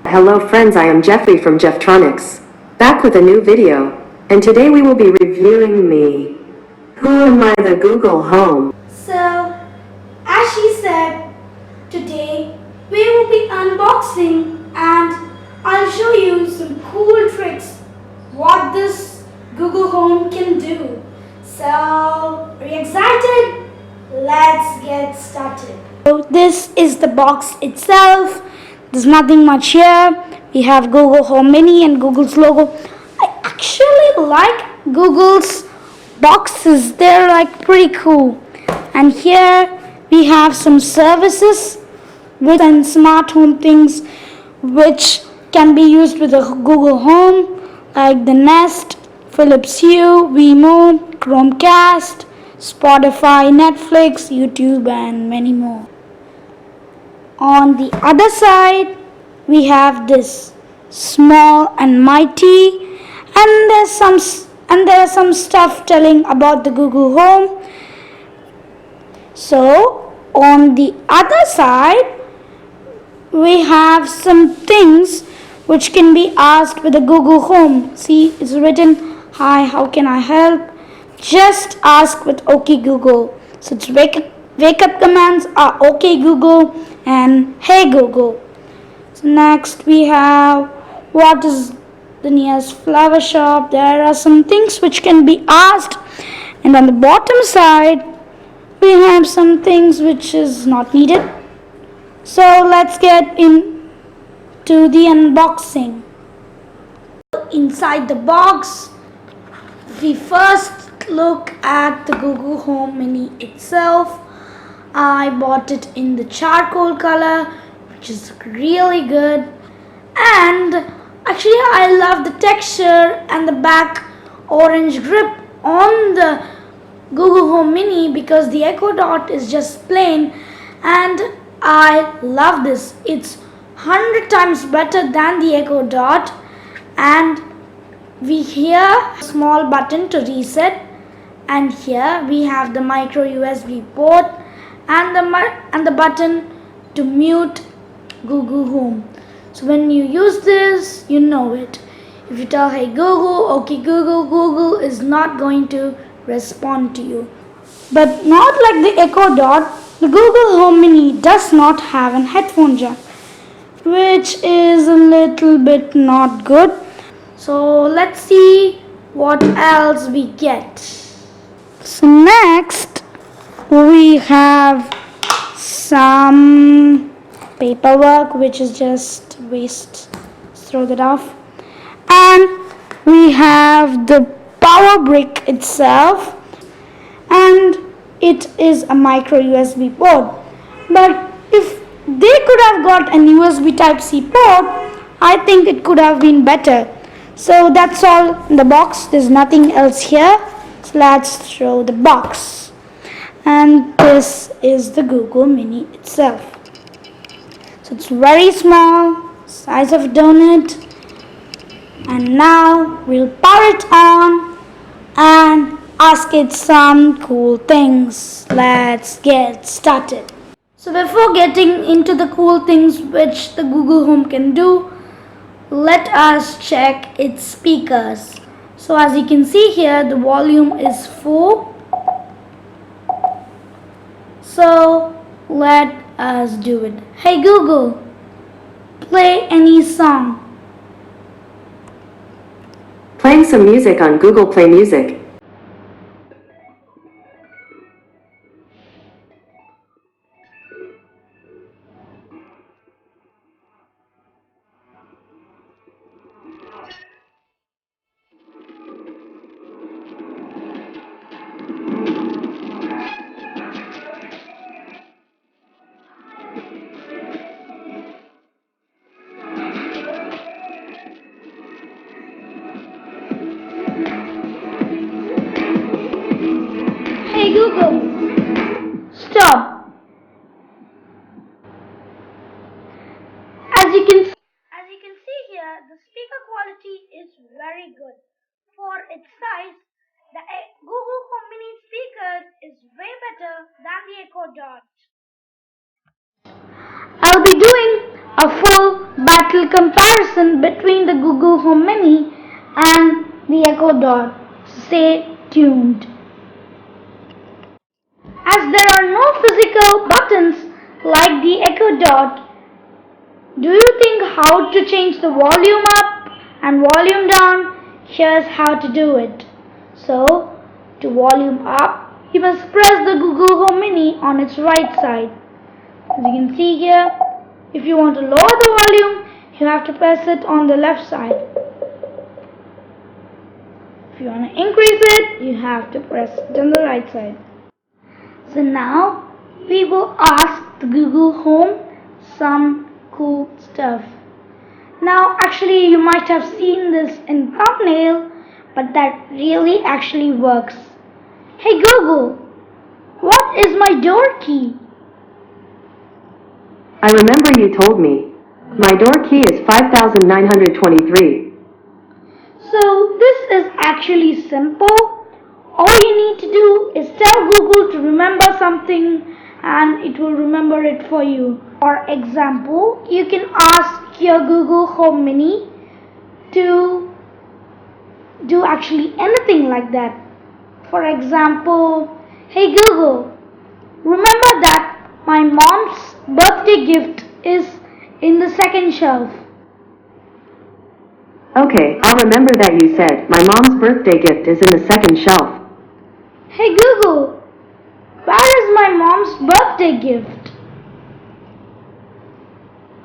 Hello friends, I am Jeffrey from Jefftronics, back with a new video, and today we will be reviewing me. Who am I, the Google Home? So, as she said, today we will be unboxing and I'll show you some cool tricks what this Google Home can do. So, are you excited? Let's get started. So, this is the box itself. There's nothing much here. We have Google Home Mini and Google's logo. I actually like Google's boxes. They're like pretty cool. And here we have some services with and smart home things which can be used with a Google Home like the Nest, Philips Hue, Wemo, Chromecast, Spotify, Netflix, YouTube and many more. On the other side we have this small and mighty and there's some stuff telling about the Google Home. So on the other side we have some things which can be asked with the Google Home. See, it's written, "Hi, how can I help?" Just ask with OK Google. So its wake up commands are OK Google and Hey Google. So next we have what is the nearest flower shop. There are some things which can be asked, and on the bottom side we have some things which is not needed. So let's get into the unboxing. Inside the box, we first look at the Google Home Mini itself. I bought it in the charcoal color, which is really good. And actually I love the texture and the back orange grip on the Google Home Mini because the Echo Dot is just plain, and I love this. It's 100 times better than the Echo Dot, and we hear a small button to reset, and here we have the micro USB port and the button to mute Google Home. So when you use this, you know it. If you tell Hey Google, OK Google, Google is not going to respond to you. But not like the Echo Dot, the Google Home Mini does not have an headphone jack, which is a little bit not good. So let's see what else we get. So next we have some paperwork which is just waste. Let's throw that off. And we have the power brick itself, and it is a micro USB port. But if they could have got an USB Type-C port, I think it could have been better. So that's all in the box. There's nothing else here. So let's throw the box. And this is the Google Mini itself. So it's very small, size of a donut. And now we'll power it on and ask it some cool things. Let's get started. So before getting into the cool things which the Google Home can do, let us check its speakers. So as you can see here, the volume is full. So let us do it. Hey Google, play any song. Playing some music on Google Play Music. Hey Google, stop. As you can see here, the speaker quality is very good. For its size, the Google Home Mini speaker is way better than the Echo Dot. I'll be doing a full battle comparison between the Google Home Mini and the Echo Dot. Stay tuned. As there are no physical buttons like the Echo Dot, do you think how to change the volume up and volume down? Here's how to do it. So, to volume up, you must press the Google Home Mini on its right side. As you can see here, if you want to lower the volume, you have to press it on the left side. If you want to increase it, you have to press it on the right side. So now, we will ask the Google Home some cool stuff. Now actually you might have seen this in thumbnail, but that really actually works. Hey Google, what is my door key? I remember you told me. My door key is 5923. So this is actually simple. All you need to do is tell Google to remember something and it will remember it for you. For example, you can ask your Google Home Mini to do actually anything like that. For example, hey Google, remember that my mom's birthday gift is in the second shelf. Okay, I'll remember that you said my mom's birthday gift is in the second shelf. Hey Google, where is my mom's birthday gift?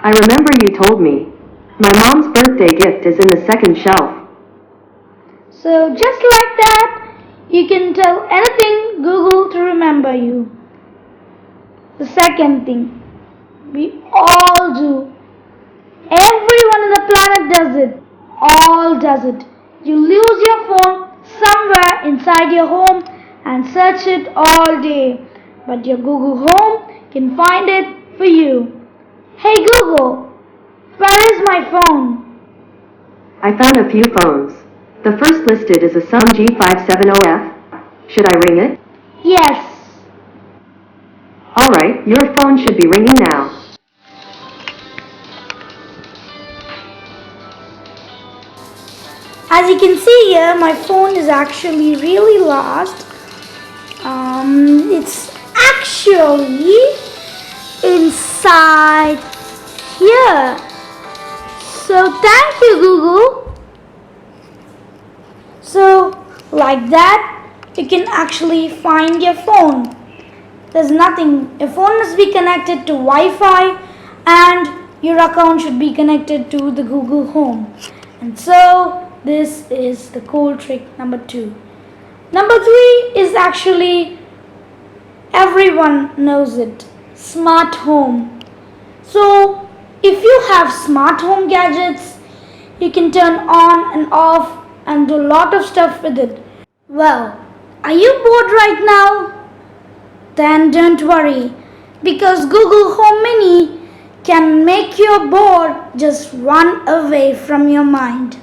I remember you told me. My mom's birthday gift is in the second shelf. So just like that, you can tell anything Google to remember you. The second thing, we all do. Everyone on the planet does it. All does it. You lose your phone somewhere inside your home and search it all day. But your Google Home can find it for you. Hey Google, where is my phone? I found a few phones. The first listed is a Samsung G570F. Should I ring it? Yes. Alright, your phone should be ringing now. As you can see here, my phone is actually really lost. It's actually inside here. So thank you Google. So like that, you can actually find your phone. There's nothing. Your phone must be connected to Wi-Fi and your account should be connected to the Google Home. And so this is the cool trick number 2. Number 3 is actually everyone knows it. Smart home. So if you have smart home gadgets, you can turn on and off and do a lot of stuff with it. Well, are you bored right now? Then don't worry, because Google Home Mini can make you bored just run away from your mind.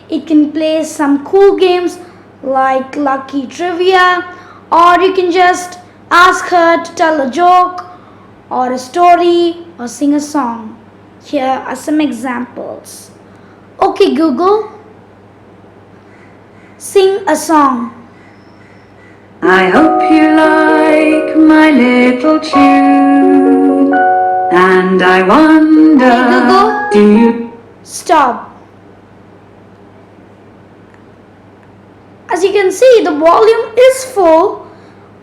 It can play some cool games like Lucky Trivia, or you can just ask her to tell a joke or a story or sing a song. Here are some examples. Okay Google, sing a song. I hope you like my little tune, and I wonder, Hey, Google? do you... Stop. As you can see, the volume is full,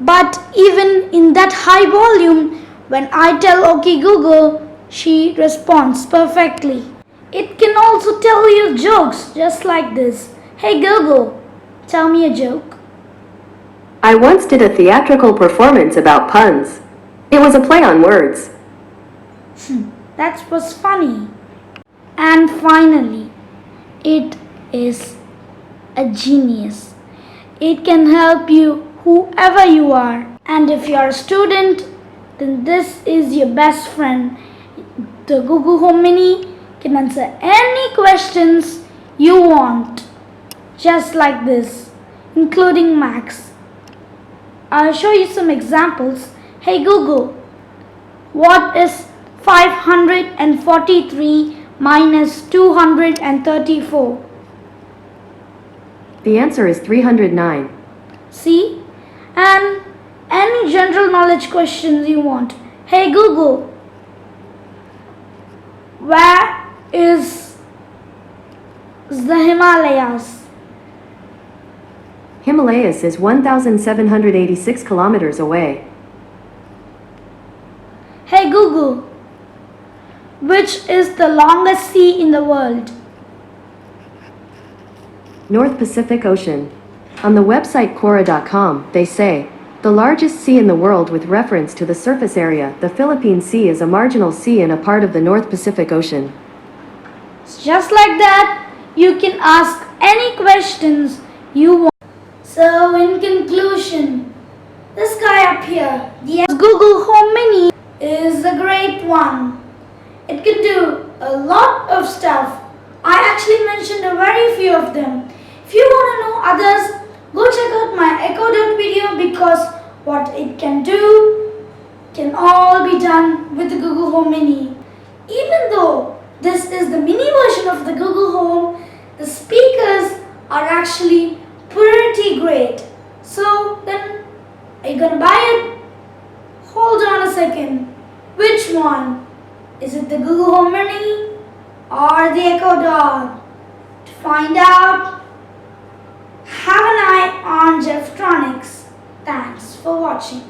but even in that high volume, when I tell OK Google, she responds perfectly. It can also tell you jokes just like this. Hey Google, tell me a joke. I once did a theatrical performance about puns. It was a play on words. That was funny. And finally, it is a genius. It can help you whoever you are. And if you are a student, then this is your best friend. The Google Home Mini can answer any questions you want. Just like this, including maths. I'll show you some examples. Hey Google, what is 543 minus 234? The answer is 309. See? And any general knowledge questions you want. Hey Google, where is the Himalayas? Himalayas is 1,786 kilometers away. Hey Google, which is the longest sea in the world? North Pacific Ocean. On the website Quora.com, they say, the largest sea in the world with reference to the surface area, the Philippine Sea is a marginal sea and a part of the North Pacific Ocean. Just like that, you can ask any questions you want. So in conclusion, this guy up here, the Google Home Mini, is a great one. It can do a lot of stuff. I actually mentioned a very few of them. If you want to know others, go check out my Echo Dot video, because what it can do can all be done with the Google Home Mini. Even though this is the mini version of the Google Home, the speakers are actually pretty great. So then, are you gonna buy it? Hold on a second. Which one? Is it the Google Home Mini or the Echo Dot? To find out, have an eye on Jefftronics. Thanks for watching.